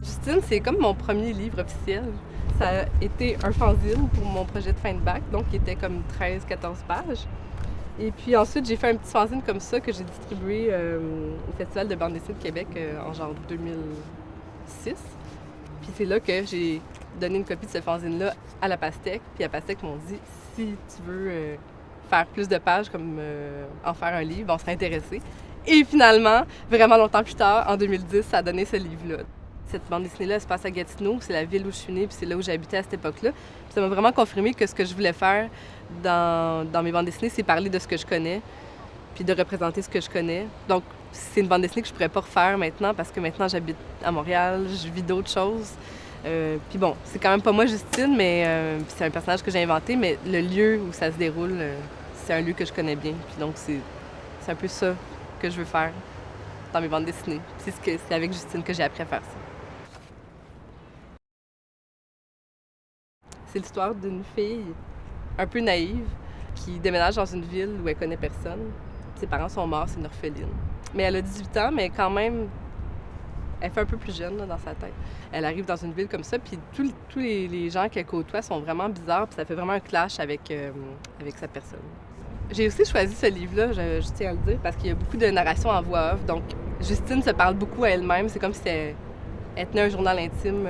Justine, c'est comme mon premier livre officiel. Ça a été un fanzine pour mon projet de fin de bac, donc qui était comme 13-14 pages. Et puis ensuite, j'ai fait un petit fanzine comme ça que j'ai distribué au Festival de bande dessinée de Québec en genre 2006. Puis c'est là que j'ai donné une copie de ce fanzine-là à la Pastèque. Puis à Pastèque m'ont dit, si tu veux faire plus de pages, comme en faire un livre, on serait intéressé. Et finalement, vraiment longtemps plus tard, en 2010, ça a donné ce livre-là. Cette bande dessinée-là, elle se passe à Gatineau, c'est la ville où je suis née, puis c'est là où j'habitais à cette époque-là. Puis ça m'a vraiment confirmé que ce que je voulais faire dans mes bandes dessinées, c'est parler de ce que je connais, puis de représenter ce que je connais. Donc, c'est une bande dessinée que je pourrais pas refaire maintenant, parce que maintenant, j'habite à Montréal, je vis d'autres choses. Puis bon, c'est quand même pas moi, Justine, mais c'est un personnage que j'ai inventé, mais le lieu où ça se déroule, c'est un lieu que je connais bien. Puis donc, c'est un peu ça que je veux faire dans mes bandes dessinées. C'est avec Justine que j'ai appris à faire ça. C'est l'histoire d'une fille un peu naïve qui déménage dans une ville où elle connaît personne. Ses parents sont morts, c'est une orpheline. Mais elle a 18 ans, mais quand même, elle fait un peu plus jeune là, dans sa tête. Elle arrive dans une ville comme ça, puis tous les gens qu'elle côtoie sont vraiment bizarres, puis ça fait vraiment un clash avec sa personne. J'ai aussi choisi ce livre-là, je tiens à le dire, parce qu'il y a beaucoup de narration en voix off. Donc, Justine se parle beaucoup à elle-même. C'est comme si elle tenait un journal intime.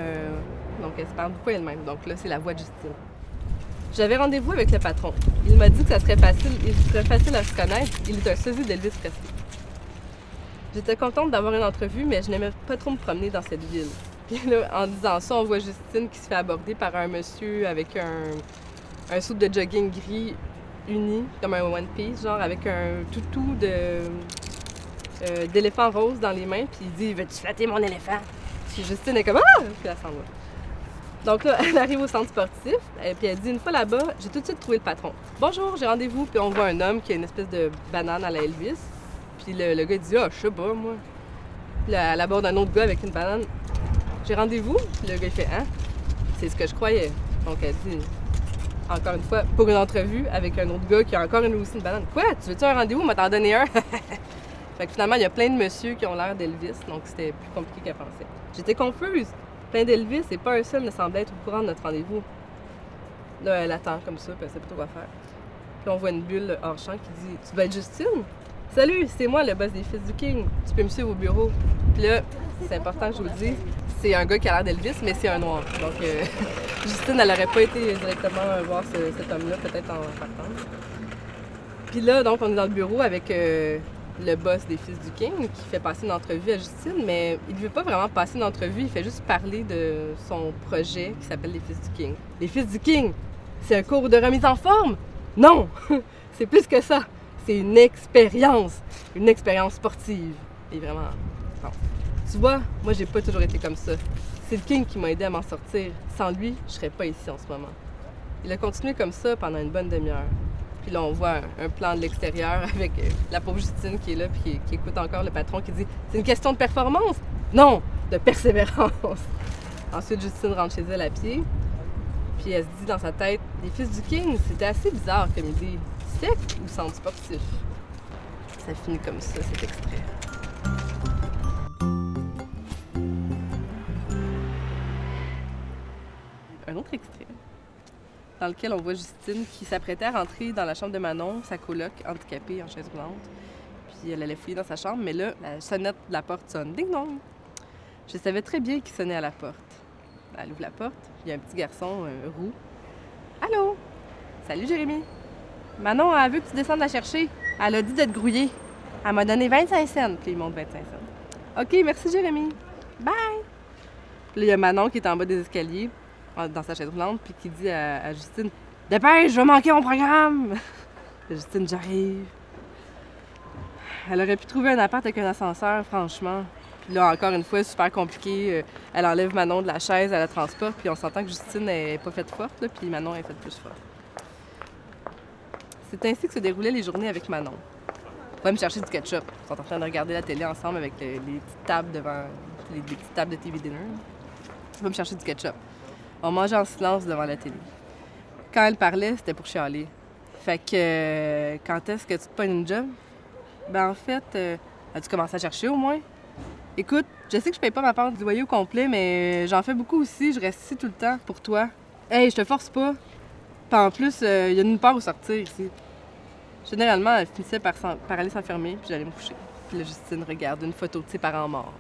Donc, elle se parle beaucoup à elle-même. Donc là, c'est la voix de Justine. J'avais rendez-vous avec le patron. Il m'a dit que il serait facile à se connaître. Il est un sosie d'Elvis Presley. J'étais contente d'avoir une entrevue, mais je n'aimais pas trop me promener dans cette ville. Puis là, en disant ça, on voit Justine qui se fait aborder par un monsieur avec un suit de jogging gris uni, comme un one piece, genre avec un toutou d'éléphant rose dans les mains. Puis il dit « Veux-tu flatter mon éléphant? » Puis Justine est comme « Ah! » Puis elle s'en va. Donc là, elle arrive au centre sportif, et puis elle dit, une fois là-bas, j'ai tout de suite trouvé le patron. Bonjour, j'ai rendez-vous, puis on voit un homme qui a une espèce de banane à la Elvis. Puis le gars dit, ah, je sais pas, moi. Puis là, elle aborde un autre gars avec une banane. J'ai rendez-vous, puis le gars il fait, hein? C'est ce que je croyais. Donc elle dit, encore une fois, pour une entrevue avec un autre gars qui a encore aussi une banane. Quoi? Tu veux-tu un rendez-vous? M'a t'en donné un? Fait que finalement, il y a plein de messieurs qui ont l'air d'Elvis, donc c'était plus compliqué qu'elle pensait. J'étais confuse. Plein d'Elvis et pas un seul ne semblait être au courant de notre rendez-vous. Là, elle attend comme ça, puis elle sait pas trop quoi faire. Puis on voit une bulle hors champ qui dit « Tu vas être Justine? Salut, c'est moi, le boss des Fils du King. Tu peux me suivre au bureau. » Puis là, c'est important que je vous le dise, c'est un gars qui a l'air d'Elvis, mais c'est un noir. Donc, Justine, elle aurait pas été directement voir cet homme-là, peut-être en partant. Puis là, donc, on est dans le bureau avec le boss des Fils du King qui fait passer une entrevue à Justine, mais il ne veut pas vraiment passer une entrevue, il fait juste parler de son projet qui s'appelle Les Fils du King. Les Fils du King, c'est un cours de remise en forme? Non! C'est plus que ça. C'est une expérience sportive. Et vraiment, bon. Tu vois, moi, j'ai pas toujours été comme ça. C'est le King qui m'a aidé à m'en sortir. Sans lui, je serais pas ici en ce moment. Il a continué comme ça pendant une bonne demi-heure. Puis là, on voit un plan de l'extérieur avec la pauvre Justine qui est là puis qui écoute encore le patron qui dit « C'est une question de performance? » Non, de persévérance. Ensuite, Justine rentre chez elle à pied. Puis elle se dit dans sa tête « Les Fils du King, c'était assez bizarre comme idée. Sec ou centre sportif? » Ça finit comme ça, cet extrait. Un autre extrait dans lequel on voit Justine qui s'apprêtait à rentrer dans la chambre de Manon, sa coloc handicapée en chaise roulante. Puis elle allait fouiller dans sa chambre, mais là, la sonnette de la porte sonne. Ding dong! Je savais très bien qui sonnait à la porte. Elle ouvre la porte, il y a un petit garçon roux. Allô? Salut Jérémy! Manon, elle veut que tu descendes la chercher. Elle a dit de te grouiller. Elle m'a donné 25 cents. Puis il monte 25 cents. OK, merci Jérémy. Bye! Puis là, il y a Manon qui est en bas des escaliers, dans sa chaise roulante, puis qui dit à Justine « Dépêche, je vais manquer mon programme! » Justine, j'arrive. Elle aurait pu trouver un appart avec un ascenseur, franchement. Puis là, encore une fois, super compliqué. Elle enlève Manon de la chaise, elle la transporte, puis on s'entend que Justine n'est pas faite forte, là, puis Manon est faite plus forte. C'est ainsi que se déroulaient les journées avec Manon. On va me chercher du ketchup. Ils sont en train de regarder la télé ensemble avec les petites tables devant... les petites tables de TV dinner. Va me chercher du ketchup. On mangeait en silence devant la télé. Quand elle parlait, c'était pour chialer. Fait que quand est-ce que tu te pognes une job? Ben en fait, as-tu commencé à chercher au moins? Écoute, je sais que je paye pas ma part du loyer au complet, mais j'en fais beaucoup aussi. Je reste ici tout le temps pour toi. Hey, je te force pas. Puis en plus, il y a une part où sortir ici. Généralement, elle finissait par aller s'enfermer, puis j'allais me coucher. Puis là, Justine regarde une photo de ses parents morts.